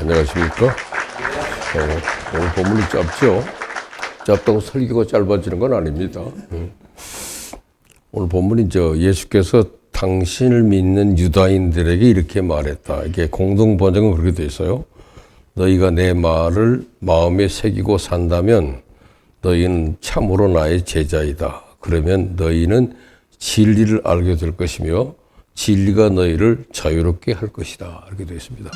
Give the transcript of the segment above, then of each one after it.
안녕하십니까? 오늘 본문이 짧죠? 짧다고 설교가 짧아지는 건 아닙니다. 오늘 본문이 예수께서 당신을 믿는 유다인들에게 이렇게 말했다. 이게 공동 번역은 그렇게 돼 있어요. 너희가 내 말을 마음에 새기고 산다면 너희는 참으로 나의 제자이다. 그러면 너희는 진리를 알게 될 것이며 진리가 너희를 자유롭게 할 것이다. 이렇게 되어 있습니다.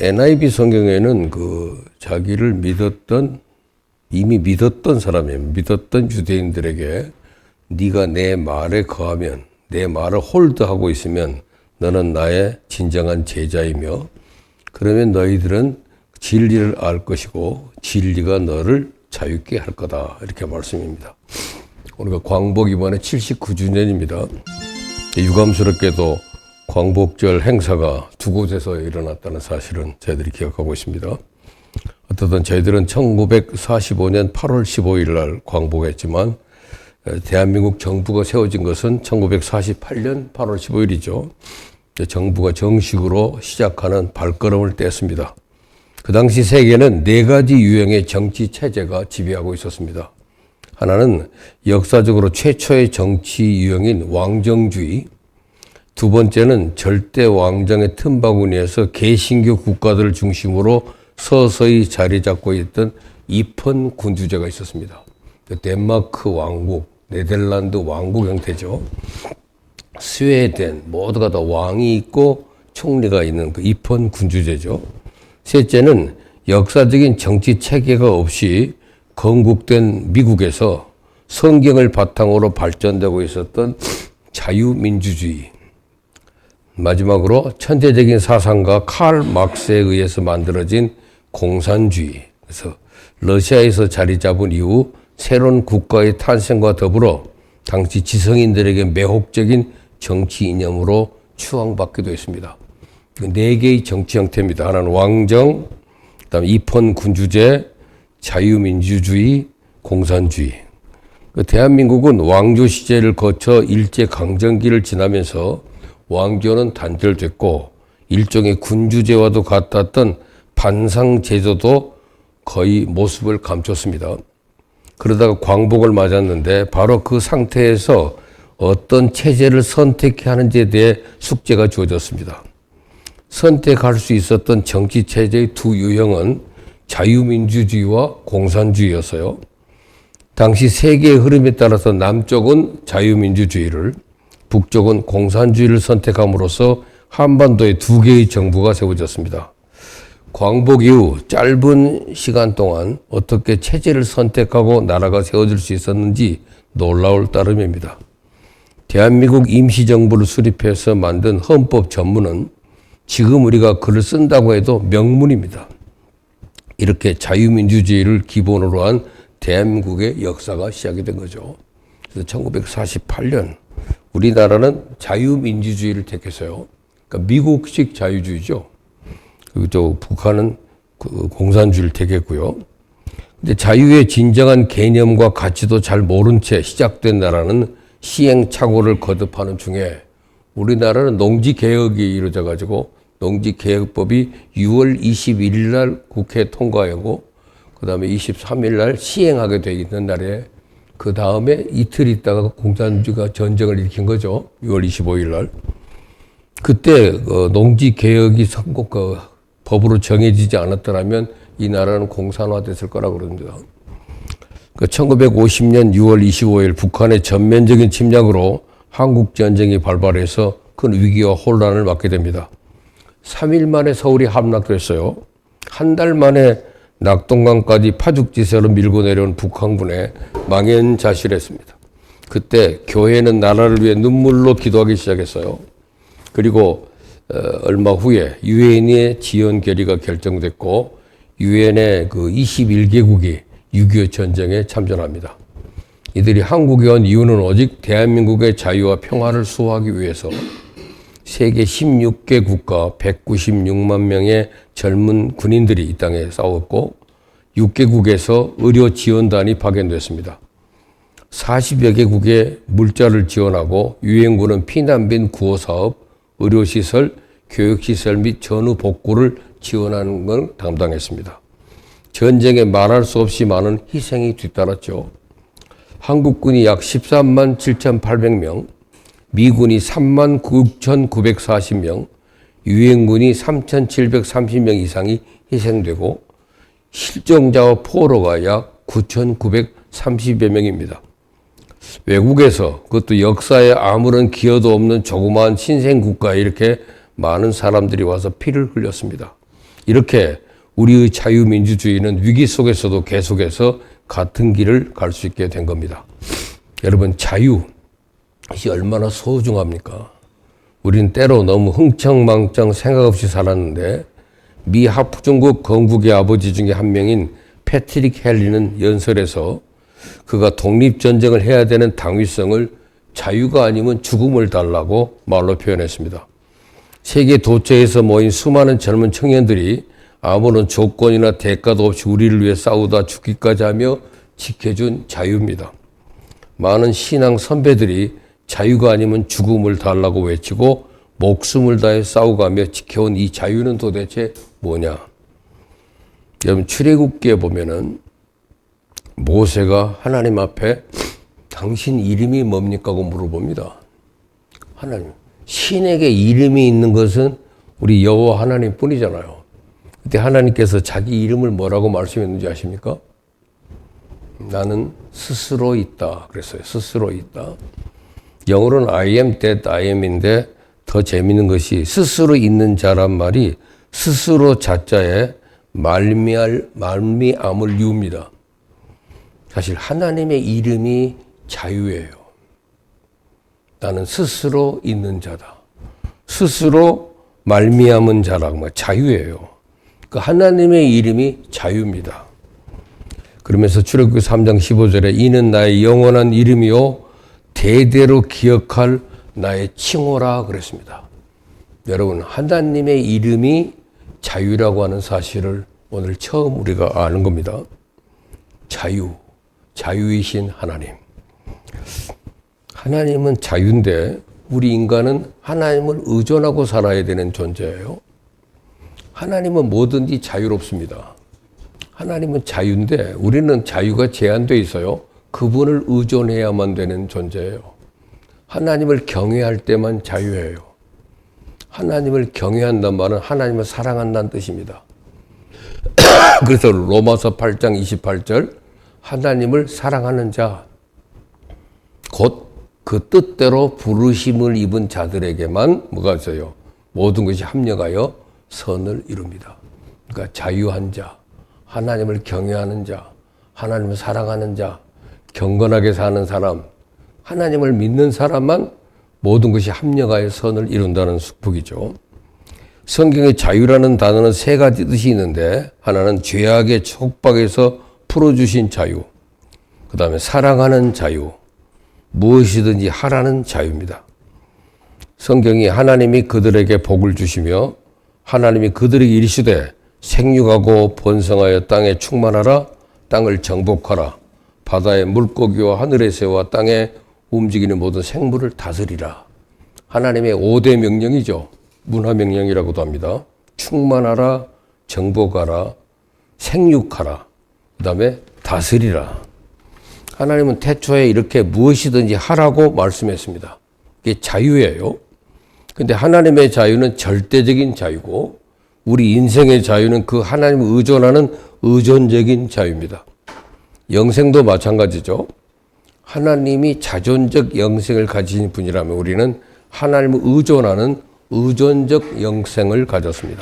NIV 성경에는 자기를 이미 믿었던 사람이에요. 믿었던 유대인들에게 네가 내 말에 거하면, 내 말을 홀드하고 있으면 너는 나의 진정한 제자이며 그러면 너희들은 진리를 알 것이고 진리가 너를 자유롭게 할 거다. 이렇게 말씀입니다. 우리가 광복 이번에 79주년입니다. 유감스럽게도 광복절 행사가 두 곳에서 일어났다는 사실은 저희들이 기억하고 있습니다. 어쨌든 저희들은 1945년 8월 15일 날 광복했지만 대한민국 정부가 세워진 것은 1948년 8월 15일이죠. 정부가 정식으로 시작하는 발걸음을 뗐습니다. 그 당시 세계는 네 가지 유형의 정치 체제가 지배하고 있었습니다. 하나는 역사적으로 최초의 정치 유형인 왕정주의, 두 번째는 절대 왕정의 틈바구니에서 개신교 국가들을 중심으로 서서히 자리 잡고 있던 입헌 군주제가 있었습니다. 덴마크 왕국, 네덜란드 왕국 형태죠. 스웨덴 모두가 다 왕이 있고 총리가 있는 그 입헌 군주제죠. 셋째는 역사적인 정치 체계가 없이 건국된 미국에서 성경을 바탕으로 발전되고 있었던 자유민주주의. 마지막으로 천재적인 사상가 칼 막스에 의해서 만들어진 공산주의. 그래서 러시아에서 자리 잡은 이후 새로운 국가의 탄생과 더불어 당시 지성인들에게 매혹적인 정치 이념으로 추앙받기도 했습니다. 네 개의 정치 형태입니다. 하나는 왕정, 그다음에 입헌 군주제, 자유민주주의, 공산주의. 대한민국은 왕조 시제를 거쳐 일제강점기를 지나면서 왕조는 단절됐고 일종의 군주제와도 같았던 반상제도도 거의 모습을 감췄습니다. 그러다가 광복을 맞았는데 바로 그 상태에서 어떤 체제를 선택해야 하는지에 대해 숙제가 주어졌습니다. 선택할 수 있었던 정치 체제의 두 유형은 자유민주주의와 공산주의였어요. 당시 세계의 흐름에 따라서 남쪽은 자유민주주의를, 북쪽은 공산주의를 선택함으로써 한반도에 두 개의 정부가 세워졌습니다. 광복 이후 짧은 시간 동안 어떻게 체제를 선택하고 나라가 세워질 수 있었는지 놀라울 따름입니다. 대한민국 임시정부를 수립해서 만든 헌법 전문은 지금 우리가 글을 쓴다고 해도 명문입니다. 이렇게 자유민주주의를 기본으로 한 대한민국의 역사가 시작이 된 거죠. 그래서 1948년 우리나라는 자유민주주의를 택했어요. 그러니까 미국식 자유주의죠. 그리고 북한은 공산주의를 택했고요. 근데 자유의 진정한 개념과 가치도 잘 모른 채 시작된 나라는 시행착오를 거듭하는 중에 우리나라는 농지개혁이 이루어져 가지고 농지개혁법이 6월 21일 날 국회 통과하고 그 다음에 23일 날 시행하게 돼 있는 날에 그 다음에 이틀 있다가 공산주의가 전쟁을 일으킨 거죠. 6월 25일 날. 그때 농지개혁이 법으로 정해지지 않았더라면 이 나라는 공산화됐을 거라고 그럽니다. 1950년 6월 25일 북한의 전면적인 침략으로 한국전쟁이 발발해서 큰 위기와 혼란을 맞게 됩니다. 3일 만에 서울이 함락됐어요. 한 달 만에 낙동강까지 파죽지세로 밀고 내려온 북한군에 망연자실했습니다. 그때 교회는 나라를 위해 눈물로 기도하기 시작했어요. 그리고 얼마 후에 유엔의 지원 결의가 결정됐고 유엔의 21개국이 6.25 전쟁에 참전합니다. 이들이 한국에 온 이유는 오직 대한민국의 자유와 평화를 수호하기 위해서 세계 16개 국가 196만 명의 젊은 군인들이 이 땅에 싸웠고 6개국에서 의료 지원단이 파견됐습니다. 40여 개국에 물자를 지원하고 유엔군은 피난민 구호 사업, 의료시설, 교육시설 및 전후 복구를 지원하는 걸 담당했습니다. 전쟁에 말할 수 없이 많은 희생이 뒤따랐죠. 한국군이 약 13만 7,800명, 미군이 3만 9,940명, 유엔군이 3,730명 이상이 희생되고 실종자와 포로가 약 9,930여 명입니다. 외국에서 그것도 역사에 아무런 기여도 없는 조그마한 신생국가에 이렇게 많은 사람들이 와서 피를 흘렸습니다. 이렇게 우리의 자유민주주의는 위기 속에서도 계속해서 같은 길을 갈 수 있게 된 겁니다. 여러분, 자유, 이게 얼마나 소중합니까? 우린 때로 너무 흥청망청 생각 없이 살았는데 미 하프중국 건국의 아버지 중에 한 명인 패트릭 헨리는 연설에서 그가 독립전쟁을 해야 되는 당위성을 자유가 아니면 죽음을 달라고 말로 표현했습니다. 세계 도처에서 모인 수많은 젊은 청년들이 아무런 조건이나 대가도 없이 우리를 위해 싸우다 죽기까지 하며 지켜준 자유입니다. 많은 신앙 선배들이 자유가 아니면 죽음을 달라고 외치고 목숨을 다해 싸우가며 지켜온 이 자유는 도대체 뭐냐? 여러분, 출애굽기에 보면은 모세가 하나님 앞에 당신 이름이 뭡니까? 하고 물어봅니다. 하나님, 신에게 이름이 있는 것은 우리 여호와 하나님 뿐이잖아요. 그때 하나님께서 자기 이름을 뭐라고 말씀했는지 아십니까? 나는 스스로 있다 그랬어요. 스스로 있다. 영어로는 I am that I am인데 더 재밌는 것이 스스로 있는 자란 말이 스스로 자자에 말미암을 이유입니다. 사실 하나님의 이름이 자유예요. 나는 스스로 있는 자다. 스스로 말미암은 자라고 자유예요. 그 하나님의 이름이 자유입니다. 그러면서 출애굽기 3장 15절에 이는 나의 영원한 이름이요 대대로 기억할 나의 칭호라 그랬습니다. 여러분, 하나님의 이름이 자유라고 하는 사실을 오늘 처음 우리가 아는 겁니다. 자유, 자유이신 하나님. 하나님은 자유인데 우리 인간은 하나님을 의존하고 살아야 되는 존재예요. 하나님은 뭐든지 자유롭습니다. 하나님은 자유인데 우리는 자유가 제한되어 있어요. 그분을 의존해야만 되는 존재예요. 하나님을 경외할 때만 자유예요. 하나님을 경외한다는 말은 하나님을 사랑한다는 뜻입니다. 그래서 로마서 8장 28절 하나님을 사랑하는 자, 곧 그 뜻대로 부르심을 입은 자들에게만 뭐가 있어요? 모든 것이 합력하여 선을 이룹니다. 그러니까 자유한 자, 하나님을 경외하는 자, 하나님을 사랑하는 자, 경건하게 사는 사람, 하나님을 믿는 사람만 모든 것이 합력하여 선을 이룬다는 축복이죠. 성경의 자유라는 단어는 세 가지 뜻이 있는데 하나는 죄악의 촉박에서 풀어주신 자유, 그 다음에 사랑하는 자유, 무엇이든지 하라는 자유입니다. 성경이 하나님이 그들에게 복을 주시며 하나님이 그들에게 이르시되 생육하고 번성하여 땅에 충만하라, 땅을 정복하라, 바다의 물고기와 하늘의 새와 땅에 움직이는 모든 생물을 다스리라. 하나님의 5대 명령이죠. 문화명령이라고도 합니다. 충만하라, 정복하라, 생육하라, 그 다음에 다스리라. 하나님은 태초에 이렇게 무엇이든지 하라고 말씀했습니다. 이게 자유예요. 근데 하나님의 자유는 절대적인 자유고 우리 인생의 자유는 그 하나님을 의존하는 의존적인 자유입니다. 영생도 마찬가지죠. 하나님이 자존적 영생을 가지신 분이라면 우리는 하나님을 의존하는 의존적 영생을 가졌습니다.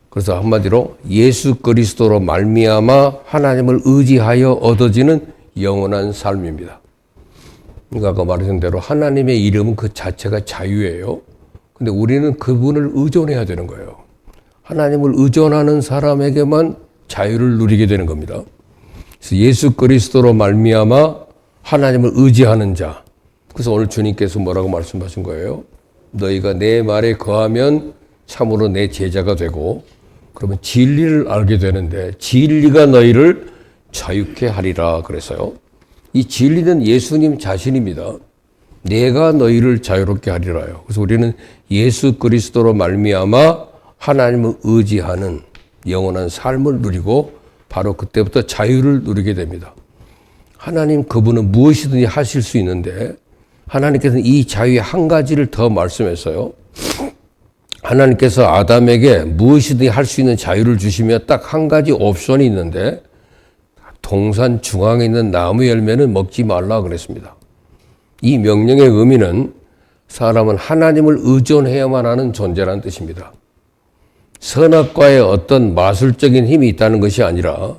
그래서 한마디로 예수 그리스도로 말미암아 하나님을 의지하여 얻어지는 영원한 삶입니다. 그러니까 아까 말했던 대로 하나님의 이름은 그 자체가 자유예요. 근데 우리는 그분을 의존해야 되는 거예요. 하나님을 의존하는 사람에게만 자유를 누리게 되는 겁니다. 그래서 예수 그리스도로 말미암아 하나님을 의지하는 자. 그래서 오늘 주님께서 뭐라고 말씀하신 거예요? 너희가 내 말에 거하면 참으로 내 제자가 되고 그러면 진리를 알게 되는데 진리가 너희를 자유케 하리라 그래서요. 이 진리는 예수님 자신입니다. 내가 너희를 자유롭게 하리라요. 그래서 우리는 예수 그리스도로 말미암아 하나님을 의지하는 영원한 삶을 누리고 바로 그때부터 자유를 누리게 됩니다. 하나님 그분은 무엇이든지 하실 수 있는데 하나님께서는 이 자유의 한 가지를 더 말씀했어요. 하나님께서 아담에게 무엇이든지 할 수 있는 자유를 주시며 딱 한 가지 옵션이 있는데 동산 중앙에 있는 나무 열매는 먹지 말라 그랬습니다. 이 명령의 의미는 사람은 하나님을 의존해야만 하는 존재라는 뜻입니다. 선악과에 어떤 마술적인 힘이 있다는 것이 아니라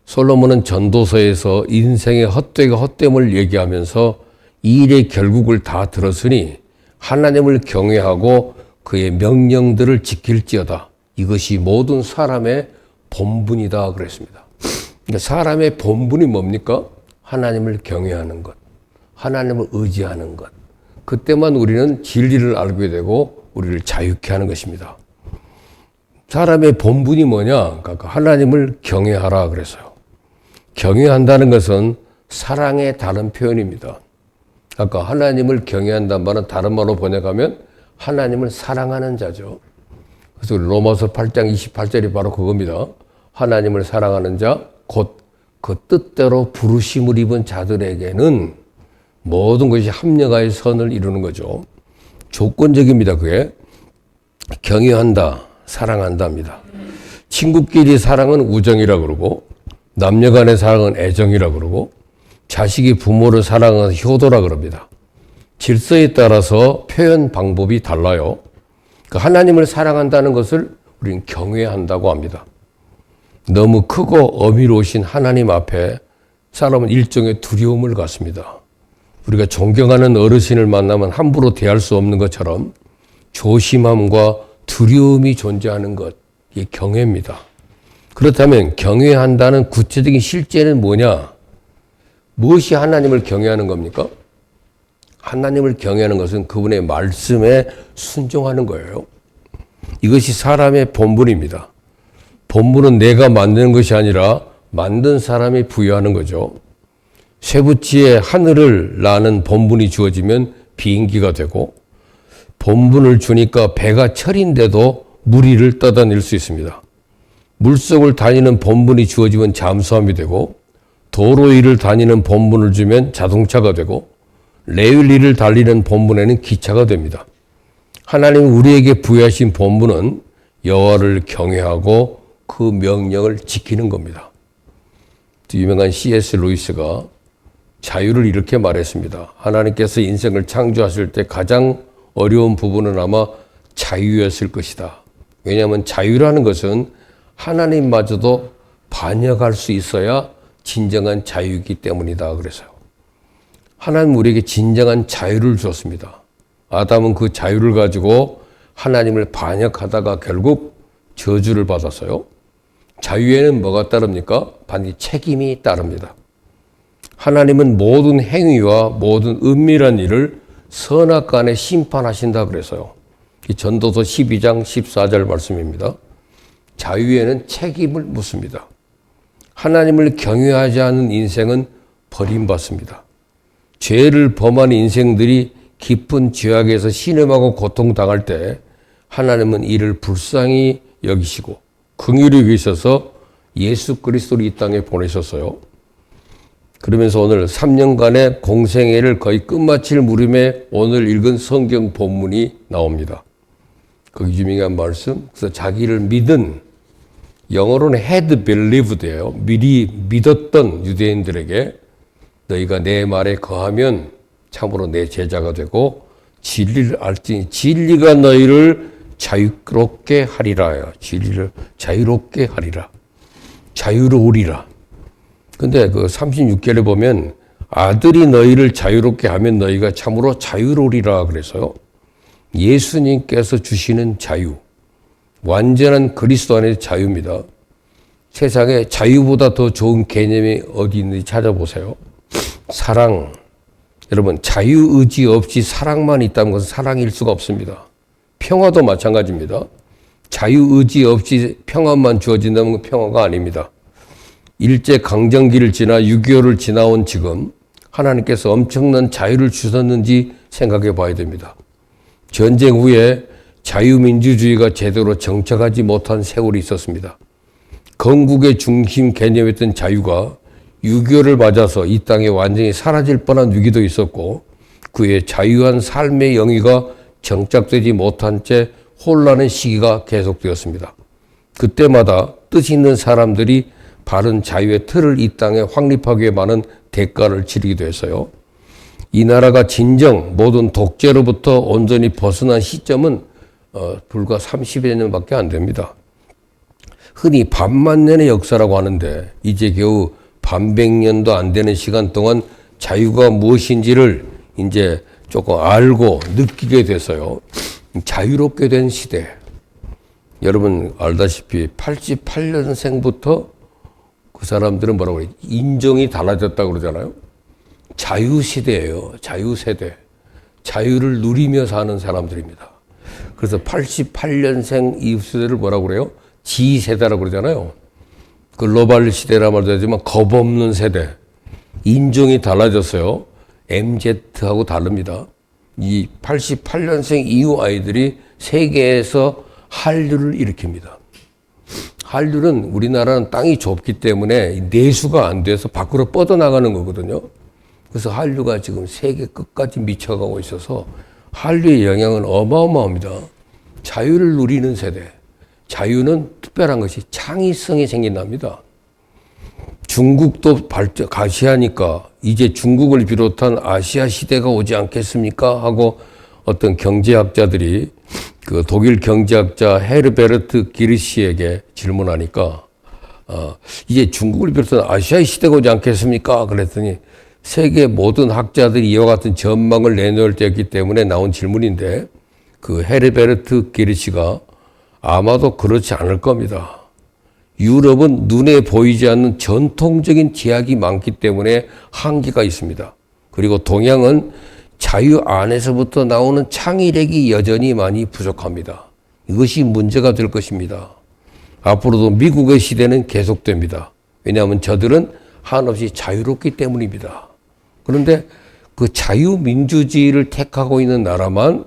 솔로몬은 전도서에서 인생의 헛되고 헛됨을 얘기하면서 이 일의 결국을 다 들었으니 하나님을 경외하고 그의 명령들을 지킬지어다. 이것이 모든 사람의 본분이다 그랬습니다. 그러니까 사람의 본분이 뭡니까? 하나님을 경외하는 것, 하나님을 의지하는 것. 그때만 우리는 진리를 알게 되고 우리를 자유케 하는 것입니다. 사람의 본분이 뭐냐? 그러니까 하나님을 경외하라 그랬어요. 경외한다는 것은 사랑의 다른 표현입니다. 아까 하나님을 경외한다는 말은 다른 말로 번역하면 하나님을 사랑하는 자죠. 그래서 로마서 8장 28절이 바로 그겁니다. 하나님을 사랑하는 자, 곧 그 뜻대로 부르심을 입은 자들에게는 모든 것이 합력하여 선을 이루는 거죠. 조건적입니다. 그게 경외한다, 사랑한다입니다. 친구끼리 사랑은 우정이라 그러고 남녀 간의 사랑은 애정이라 그러고 자식이 부모를 사랑하는 효도라 그럽니다. 질서에 따라서 표현 방법이 달라요. 그 하나님을 사랑한다는 것을 우리는 경외한다고 합니다. 너무 크고 어미로우신 하나님 앞에 사람은 일종의 두려움을 갖습니다. 우리가 존경하는 어르신을 만나면 함부로 대할 수 없는 것처럼 조심함과 두려움이 존재하는 것, 이게 경외입니다. 그렇다면 경외한다는 구체적인 실제는 뭐냐? 무엇이 하나님을 경외하는 겁니까? 하나님을 경외하는 것은 그분의 말씀에 순종하는 거예요. 이것이 사람의 본분입니다. 본분은 내가 만드는 것이 아니라 만든 사람이 부여하는 거죠. 쇠붙이에 하늘을 나는 본분이 주어지면 비행기가 되고 본분을 주니까 배가 철인데도 물 위를 떠다닐 수 있습니다. 물속을 다니는 본분이 주어지면 잠수함이 되고 도로 위를 다니는 본분을 주면 자동차가 되고 레일 위를 달리는 본분에는 기차가 됩니다. 하나님이 우리에게 부여하신 본분은 여호와를 경외하고 그 명령을 지키는 겁니다. 유명한 C.S. 루이스가 자유를 이렇게 말했습니다. 하나님께서 인생을 창조하실 때 가장 어려운 부분은 아마 자유였을 것이다. 왜냐하면 자유라는 것은 하나님마저도 반역할 수 있어야 진정한 자유이기 때문이다. 그래서요. 하나님 우리에게 진정한 자유를 줬습니다. 아담은 그 자유를 가지고 하나님을 반역하다가 결국 저주를 받았어요. 자유에는 뭐가 따릅니까? 반드시 책임이 따릅니다. 하나님은 모든 행위와 모든 은밀한 일을 선악간에 심판하신다 그래서요. 이 전도서 12장 14절 말씀입니다. 자유에는 책임을 묻습니다. 하나님을 경외하지 않은 인생은 버림받습니다. 죄를 범한 인생들이 깊은 죄악에서 신음하고 고통당할 때 하나님은 이를 불쌍히 여기시고 긍휼히 여기셔서 예수 그리스도를 이 땅에 보내셨어요. 그러면서 오늘 3년간의 공생애를 거의 끝마칠 무렵에 오늘 읽은 성경 본문이 나옵니다. 거기 유명한 말씀, 그래서 자기를 믿은, 영어로는 had believed예요. 미리 믿었던 유대인들에게 너희가 내 말에 거하면 참으로 내 제자가 되고 진리를 알지니 진리가 너희를 자유롭게 하리라. 진리를 자유롭게 하리라. 자유로우리라. 근데 그 36절에 보면 아들이 너희를 자유롭게 하면 너희가 참으로 자유로우리라 그래서요. 예수님께서 주시는 자유, 완전한 그리스도 안의 자유입니다. 세상에 자유보다 더 좋은 개념이 어디 있는지 찾아보세요. 사랑. 여러분, 자유의지 없이 사랑만 있다는 것은 사랑일 수가 없습니다. 평화도 마찬가지입니다. 자유의지 없이 평화만 주어진다면 평화가 아닙니다. 일제강점기를 지나 6.25를 지나온 지금 하나님께서 엄청난 자유를 주셨는지 생각해 봐야 됩니다. 전쟁 후에 자유민주주의가 제대로 정착하지 못한 세월이 있었습니다. 건국의 중심 개념이었던 자유가 6.25를 맞아서 이 땅에 완전히 사라질 뻔한 위기도 있었고, 그의 자유한 삶의 영위가 정착되지 못한 채 혼란의 시기가 계속되었습니다. 그때마다 뜻 있는 사람들이 바른 자유의 틀을 이 땅에 확립하기 위해 많은 대가를 치르기도 했어요. 이 나라가 진정 모든 독재로부터 온전히 벗어난 시점은 불과 30여 년밖에 안 됩니다. 흔히 반만 년의 역사라고 하는데 이제 겨우 반백년도 안 되는 시간 동안 자유가 무엇인지를 이제 조금 알고 느끼게 됐어요. 자유롭게 된 시대. 여러분 알다시피 88년생부터 그 사람들은 뭐라고 그래요? 인종이 달라졌다고 그러잖아요. 자유시대예요. 자유세대. 자유를 누리며 사는 사람들입니다. 그래서 88년생 이 세대를 뭐라고 그래요? G세대라고 그러잖아요. 글로벌 시대라 말도 하지만 겁없는 세대. 인종이 달라졌어요. MZ하고 다릅니다. 이 88년생 이후 아이들이 세계에서 한류를 일으킵니다. 한류는 우리나라는 땅이 좁기 때문에 내수가 안 돼서 밖으로 뻗어나가는 거거든요. 그래서 한류가 지금 세계 끝까지 미쳐가고 있어서 한류의 영향은 어마어마합니다. 자유를 누리는 세대. 자유는 특별한 것이 창의성이 생긴답니다. 중국도 가시하니까 이제 중국을 비롯한 아시아 시대가 오지 않겠습니까? 하고 어떤 경제학자들이 그 독일 경제학자 헤르베르트 기르시에게 질문하니까 이제 중국을 비롯한 아시아의 시대가 오지 않겠습니까? 그랬더니 세계 모든 학자들이 이와 같은 전망을 내놓을 때였기 때문에 나온 질문인데 그 헤르베르트 기르시가 아마도 그렇지 않을 겁니다. 유럽은 눈에 보이지 않는 전통적인 제약이 많기 때문에 한계가 있습니다. 그리고 동양은 자유 안에서부터 나오는 창의력이 여전히 많이 부족합니다. 이것이 문제가 될 것입니다. 앞으로도 미국의 시대는 계속됩니다. 왜냐하면 저들은 한없이 자유롭기 때문입니다. 그런데 그 자유민주주의를 택하고 있는 나라만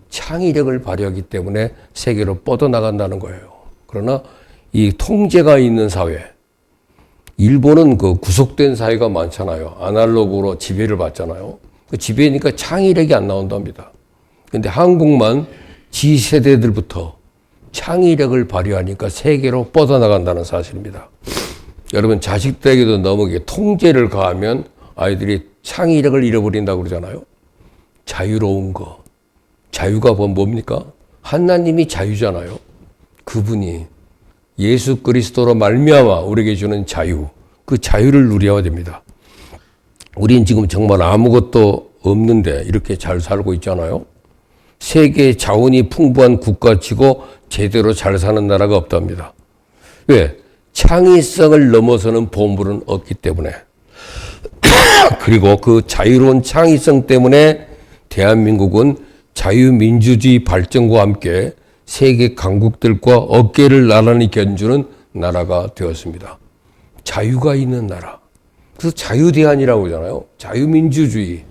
창의력을 발휘하기 때문에 세계로 뻗어나간다는 거예요. 그러나 이 통제가 있는 사회, 일본은 그 구속된 사회가 많잖아요. 아날로그로 지배를 받잖아요. 그 지배니까 창의력이 안 나온답니다. 근데 한국만 G세대들부터 창의력을 발휘하니까 세계로 뻗어나간다는 사실입니다. 여러분 자식들에게도 너무 통제를 가하면 아이들이 창의력을 잃어버린다고 그러잖아요. 자유로운 거. 자유가 뭡니까? 하나님이 자유잖아요. 그분이 예수 그리스도로 말미암아 우리에게 주는 자유, 그 자유를 누려야 됩니다. 우린 지금 정말 아무것도 없는데 이렇게 잘 살고 있잖아요. 세계 자원이 풍부한 국가치고 제대로 잘 사는 나라가 없답니다. 왜? 창의성을 넘어서는 보물은 없기 때문에. 그리고 그 자유로운 창의성 때문에 대한민국은 자유민주주의 발전과 함께 세계 강국들과 어깨를 나란히 견주는 나라가 되었습니다. 자유가 있는 나라. 그래서 자유대한이라고 하잖아요. 자유민주주의.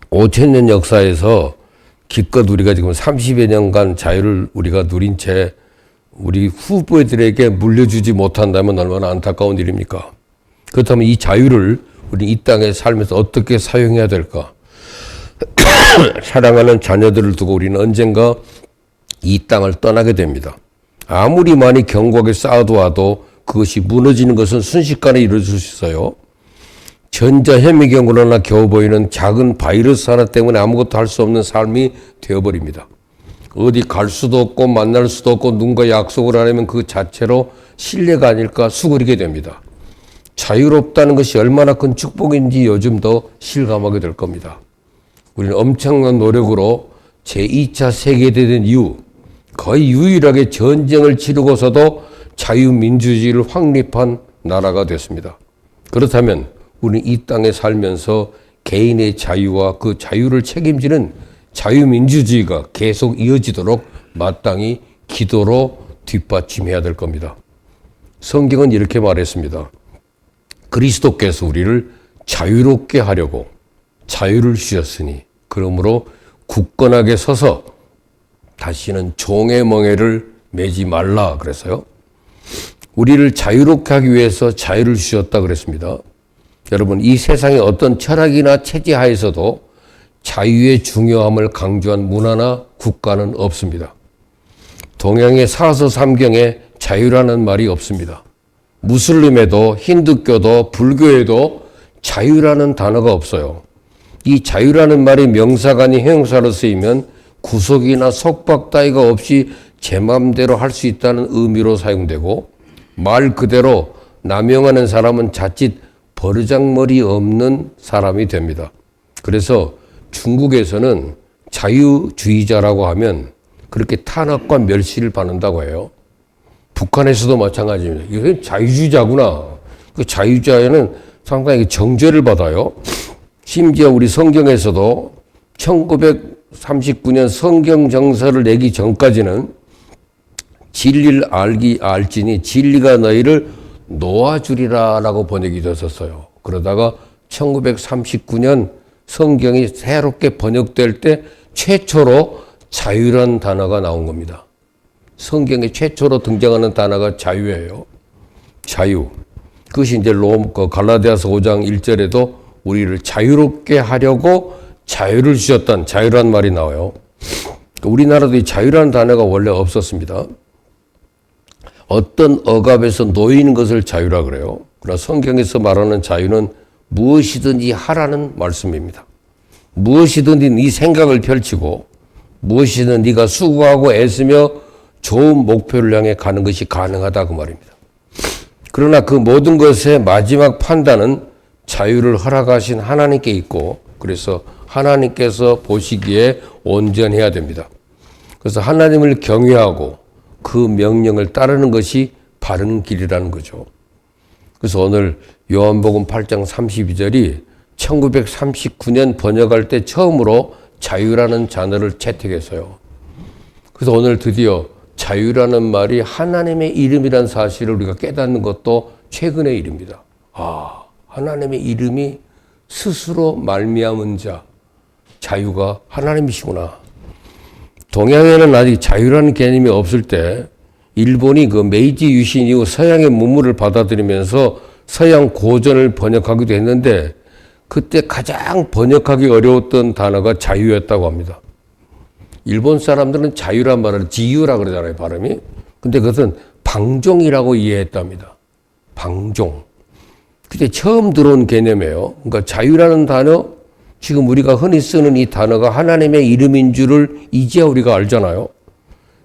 5,000년 역사에서 기껏 우리가 지금 30여 년간 자유를 우리가 누린 채 우리 후보들에게 물려주지 못한다면 얼마나 안타까운 일입니까? 그렇다면 이 자유를 우리 이 땅에 살면서 어떻게 사용해야 될까? 사랑하는 자녀들을 두고 우리는 언젠가 이 땅을 떠나게 됩니다. 아무리 많이 견고하게 쌓아두어도 그것이 무너지는 것은 순식간에 이루어질 수 있어요. 전자현미경으로나 겨우 보이는 작은 바이러스 하나 때문에 아무것도 할 수 없는 삶이 되어버립니다. 어디 갈 수도 없고 만날 수도 없고 누군가 약속을 안 하면 그 자체로 신뢰가 아닐까 수그리게 됩니다. 자유롭다는 것이 얼마나 큰 축복인지 요즘 더 실감하게 될 겁니다. 우리는 엄청난 노력으로 제2차 세계대전 이후 거의 유일하게 전쟁을 치르고서도 자유민주주의를 확립한 나라가 됐습니다. 그렇다면 우리는 이 땅에 살면서 개인의 자유와 그 자유를 책임지는 자유민주주의가 계속 이어지도록 마땅히 기도로 뒷받침해야 될 겁니다. 성경은 이렇게 말했습니다. 그리스도께서 우리를 자유롭게 하려고 자유를 주셨으니 그러므로 굳건하게 서서 다시는 종의 멍에를 매지 말라 그래서요. 우리를 자유롭게 하기 위해서 자유를 주셨다 그랬습니다. 여러분, 이 세상의 어떤 철학이나 체제 하에서도 자유의 중요함을 강조한 문화나 국가는 없습니다. 동양의 사서 삼경에 자유라는 말이 없습니다. 무슬림에도 힌두교도 불교에도 자유라는 단어가 없어요. 이 자유라는 말이 명사가 아닌 형용사로 쓰이면 구속이나 속박 따위가 없이 제 마음대로 할 수 있다는 의미로 사용되고, 말 그대로 남용하는 사람은 자칫 버르장머리 없는 사람이 됩니다. 그래서 중국에서는 자유주의자라고 하면 그렇게 탄압과 멸시를 받는다고 해요. 북한에서도 마찬가지입니다. 이게 자유주의자구나. 그 자유주의자는 상당히 정죄를 받아요. 심지어 우리 성경에서도 1939년 성경 정서를 내기 전까지는 진리를 알지니 진리가 너희를 놓아주리라 라고 번역이 됐었어요. 그러다가 1939년 성경이 새롭게 번역될 때 최초로 자유라는 단어가 나온 겁니다. 성경에 최초로 등장하는 단어가 자유예요. 자유. 그것이 이제 갈라디아서 5장 1절에도 우리를 자유롭게 하려고 자유를 주셨던 자유라는 말이 나와요. 우리나라도 이 자유라는 단어가 원래 없었습니다. 어떤 억압에서 놓이는 것을 자유라 그래요. 그러나 성경에서 말하는 자유는 무엇이든지 하라는 말씀입니다. 무엇이든지 네 생각을 펼치고 무엇이든 네가 수고하고 애쓰며 좋은 목표를 향해 가는 것이 가능하다 그 말입니다. 그러나 그 모든 것의 마지막 판단은 자유를 허락하신 하나님께 있고, 그래서 하나님께서 보시기에 온전해야 됩니다. 그래서 하나님을 경외하고 그 명령을 따르는 것이 바른 길이라는 거죠. 그래서 오늘 요한복음 8장 32절이 1939년 번역할 때 처음으로 자유라는 단어를 채택했어요. 그래서 오늘 드디어 자유라는 말이 하나님의 이름이라는 사실을 우리가 깨닫는 것도 최근의 일입니다. 아, 하나님의 이름이 스스로 말미암은 자, 자유가 하나님이시구나. 동양에는 아직 자유라는 개념이 없을 때 일본이 그 메이지 유신 이후 서양의 문물을 받아들이면서 서양 고전을 번역하기도 했는데 그때 가장 번역하기 어려웠던 단어가 자유였다고 합니다. 일본 사람들은 자유란 말을 지유라 그러잖아요, 발음이. 근데 그것은 방종이라고 이해했답니다. 방종. 그때 처음 들어온 개념이에요. 그러니까 자유라는 단어, 지금 우리가 흔히 쓰는 이 단어가 하나님의 이름인 줄을 이제야 우리가 알잖아요.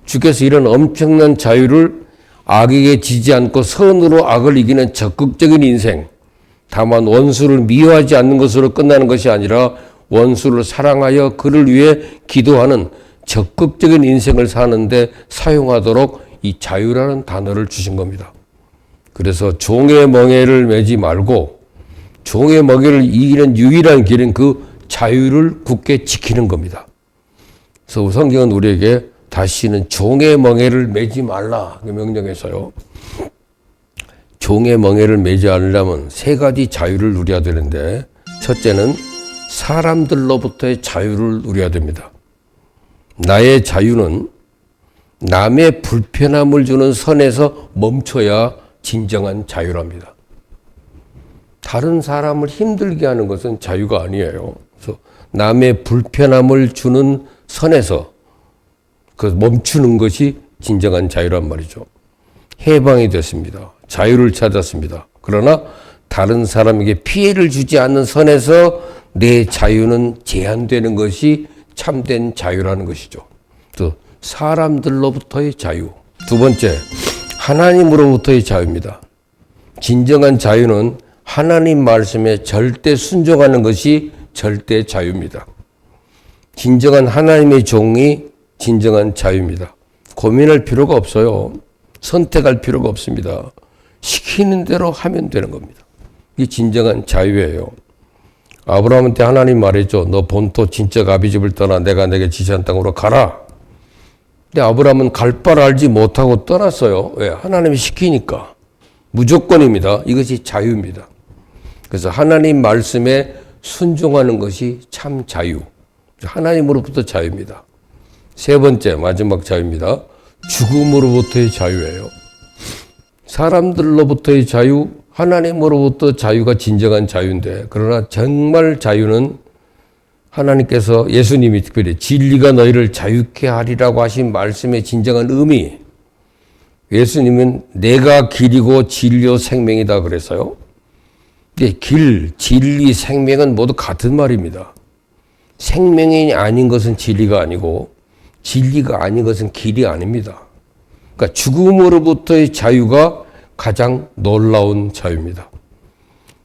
주께서 이런 엄청난 자유를 악에게 지지 않고 선으로 악을 이기는 적극적인 인생, 다만 원수를 미워하지 않는 것으로 끝나는 것이 아니라 원수를 사랑하여 그를 위해 기도하는 적극적인 인생을 사는데 사용하도록 이 자유라는 단어를 주신 겁니다. 그래서 종의 멍에를 매지 말고 종의 멍에를 이기는 유일한 길은 그 자유를 굳게 지키는 겁니다. 그래서 성경은 우리에게 다시는 종의 멍에를 매지 말라 명령해서요. 종의 멍에를 매지 않으려면 세 가지 자유를 누려야 되는데, 첫째는 사람들로부터의 자유를 누려야 됩니다. 나의 자유는 남의 불편함을 주는 선에서 멈춰야 진정한 자유랍니다. 다른 사람을 힘들게 하는 것은 자유가 아니에요. 그래서 남의 불편함을 주는 선에서 그 멈추는 것이 진정한 자유란 말이죠. 해방이 됐습니다. 자유를 찾았습니다. 그러나 다른 사람에게 피해를 주지 않는 선에서 내 자유는 제한되는 것이 참된 자유라는 것이죠. 또 사람들로부터의 자유. 두 번째, 하나님으로부터의 자유입니다. 진정한 자유는 하나님 말씀에 절대 순종하는 것이 절대 자유입니다. 진정한 하나님의 종이 진정한 자유입니다. 고민할 필요가 없어요. 선택할 필요가 없습니다. 시키는 대로 하면 되는 겁니다. 이게 진정한 자유예요. 아브라함한테 하나님 말했죠. 너 본토 친척 아비 집을 떠나 내가 내게 지시한 땅으로 가라. 근데 아브라함은 갈 바를 알지 못하고 떠났어요. 왜? 하나님이 시키니까. 무조건입니다. 이것이 자유입니다. 그래서 하나님 말씀에 순종하는 것이 참 자유. 하나님으로부터 자유입니다. 세 번째, 마지막 자유입니다. 죽음으로부터의 자유예요. 사람들로부터의 자유, 하나님으로부터 자유가 진정한 자유인데, 그러나 정말 자유는 하나님께서, 예수님이 특별히 진리가 너희를 자유케 하리라고 하신 말씀의 진정한 의미, 예수님은 내가 길이고 진리요 생명이다 그랬어요. 근데 길, 진리, 생명은 모두 같은 말입니다. 생명이 아닌 것은 진리가 아니고 진리가 아닌 것은 길이 아닙니다. 그러니까 죽음으로부터의 자유가 가장 놀라운 자유입니다.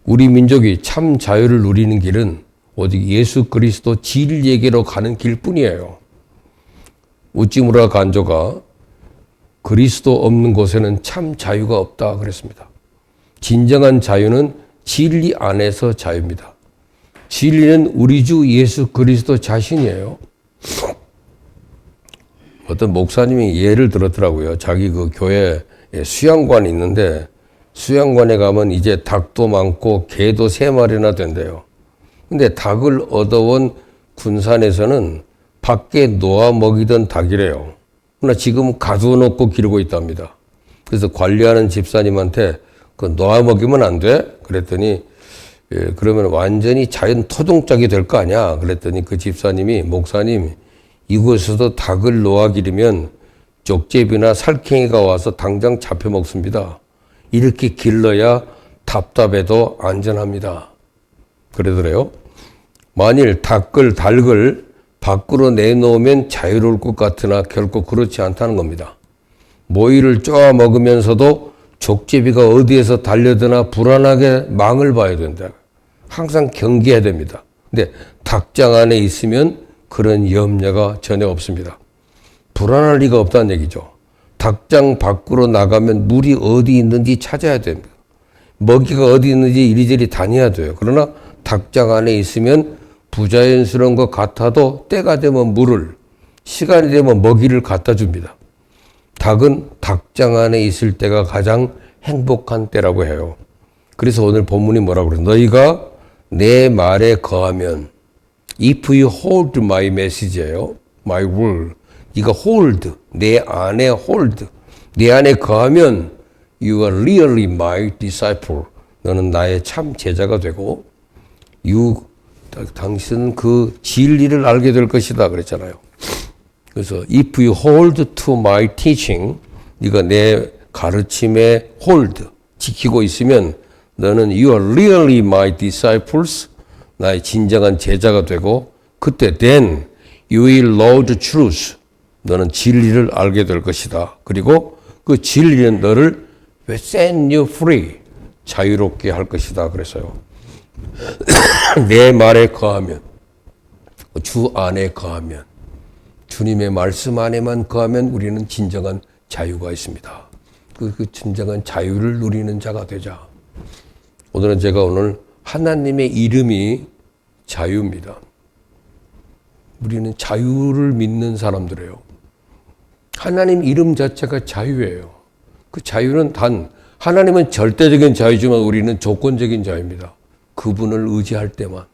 우리 민족이 참 자유를 누리는 길은 오직 예수 그리스도 진리에게로 가는 길뿐이에요. 우찌무라 간조가 그리스도 없는 곳에는 참 자유가 없다 그랬습니다. 진정한 자유는 진리 안에서 자유입니다. 진리는 우리 주 예수 그리스도 자신이에요. 어떤 목사님이 예를 들었더라고요. 자기 그 교회에 수양관이 있는데 수양관에 가면 이제 닭도 많고 개도 3마리나 된대요. 근데 닭을 얻어온 군산에서는 밖에 놓아 먹이던 닭이래요. 그러나 지금 가두어놓고 기르고 있답니다. 그래서 관리하는 집사님한테 그 놓아 먹이면 안 돼? 그랬더니 그러면 완전히 자연 토종짝이 될 거 아니야? 그랬더니 그 집사님이 목사님 이곳에서도 닭을 놓아 기르면 쪽제비나 살쾡이가 와서 당장 잡혀 먹습니다. 이렇게 길러야 답답해도 안전합니다. 그러더래요. 만일 닭을 밖으로 내놓으면 자유로울 것 같으나 결코 그렇지 않다는 겁니다. 모이를 쪼아 먹으면서도 족제비가 어디에서 달려드나 불안하게 망을 봐야 된다. 항상 경계해야 됩니다. 근데 닭장 안에 있으면 그런 염려가 전혀 없습니다. 불안할 리가 없다는 얘기죠. 닭장 밖으로 나가면 물이 어디 있는지 찾아야 됩니다. 먹이가 어디 있는지 이리저리 다녀야 돼요. 그러나 닭장 안에 있으면 부자연스러운 것 같아도 때가 되면 물을, 시간이 되면 먹이를 갖다 줍니다. 닭은 닭장 안에 있을 때가 가장 행복한 때라고 해요. 그래서 오늘 본문이 뭐라고 그래요? 너희가 내 말에 거하면 If you hold my message예요. My word. 네가 hold, 내 안에 hold. 내 안에 거하면 You are really my disciple. 너는 나의 참 제자가 되고 당신은 그 진리를 알게 될 것이다 그랬잖아요. 그래서 If you hold to my teaching, 네가 내 가르침에 hold, 지키고 있으면 너는 You are really my disciples. 나의 진정한 제자가 되고 그때 then you will know the truth. 너는 진리를 알게 될 것이다. 그리고 그 진리는 너를 set you free. 자유롭게 할 것이다. 그래서요. 내 말에 거하면, 주 안에 거하면, 주님의 말씀 안에만 거하면 우리는 진정한 자유가 있습니다. 그 진정한 자유를 누리는 자가 되자. 오늘은 제가 하나님의 이름이 자유입니다. 우리는 자유를 믿는 사람들이에요. 하나님 이름 자체가 자유예요. 그 자유는 하나님은 절대적인 자유지만 우리는 조건적인 자유입니다. 그분을 의지할 때만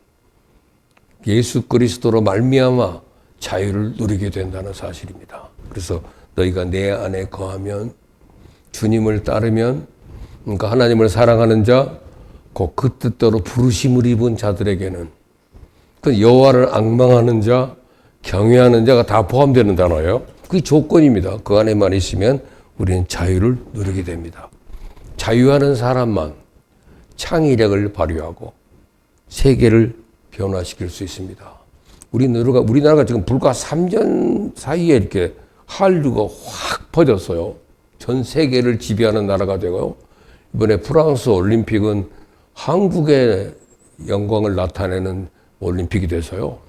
예수 그리스도로 말미암아 자유를 누리게 된다는 사실입니다. 그래서 너희가 내 안에 거하면 주님을 따르면 그러니까 하나님을 사랑하는 자, 그 뜻대로 부르심을 입은 자들에게는 그 여호와를 앙망하는 자, 경외하는 자가 다 포함되는 단어예요. 그게 조건입니다. 그 안에만 있으면 우리는 자유를 누리게 됩니다. 자유하는 사람만 창의력을 발휘하고 세계를 변화시킬 수 있습니다. 우리나라가 지금 불과 3년 사이에 이렇게 한류가 확 퍼졌어요. 전 세계를 지배하는 나라가 되고 이번에 프랑스 올림픽은 한국의 영광을 나타내는 올림픽이 돼서요.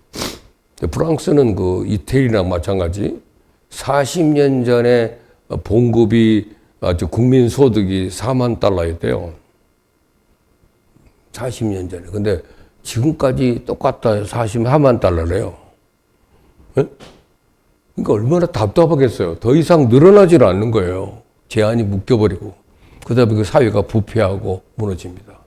프랑스는 그 이태리랑 마찬가지 40년 전에 봉급이 국민 소득이 4만 달러였대요. 40년 전에. 근데 지금까지 똑같다 44만 달러래요. 네? 그러니까 얼마나 답답하겠어요. 더 이상 늘어나질 않는 거예요. 제한이 묶여버리고. 그다음에 그 사회가 부패하고 무너집니다.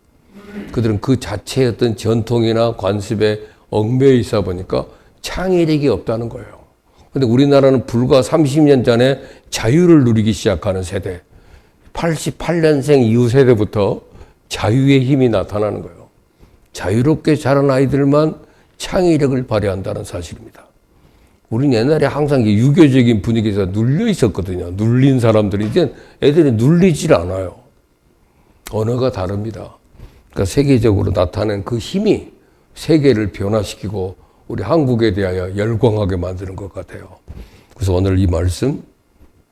그들은 그 자체의 어떤 전통이나 관습에 얽매여 있어 보니까 창의력이 없다는 거예요. 근데 우리나라는 불과 30년 전에 자유를 누리기 시작하는 세대, 88년생 이후 세대부터 자유의 힘이 나타나는 거예요. 자유롭게 자란 아이들만 창의력을 발휘한다는 사실입니다. 우리는 옛날에 항상 유교적인 분위기에서 눌려 있었거든요. 눌린 사람들이 이제 애들이 눌리질 않아요. 언어가 다릅니다. 그러니까 세계적으로 나타낸 그 힘이 세계를 변화시키고 우리 한국에 대하여 열광하게 만드는 것 같아요. 그래서 오늘 이 말씀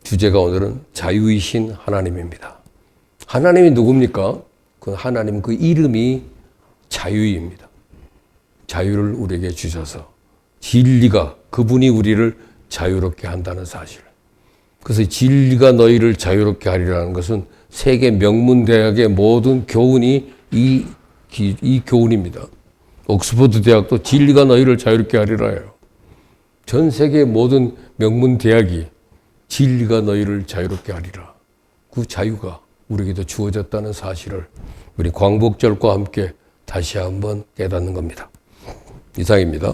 주제가 오늘은 자유이신 하나님입니다. 하나님이 누굽니까? 그 하나님 그 이름이 자유입니다. 자유를 우리에게 주셔서 진리가 그분이 우리를 자유롭게 한다는 사실. 그래서 진리가 너희를 자유롭게 하리라는 것은 세계 명문대학의 모든 교훈이 이 교훈입니다. 옥스퍼드 대학도 진리가 너희를 자유롭게 하리라예요. 전 세계 모든 명문대학이 진리가 너희를 자유롭게 하리라. 그 자유가 우리에게도 주어졌다는 사실을 우리 광복절과 함께 다시 한번 깨닫는 겁니다. 이상입니다.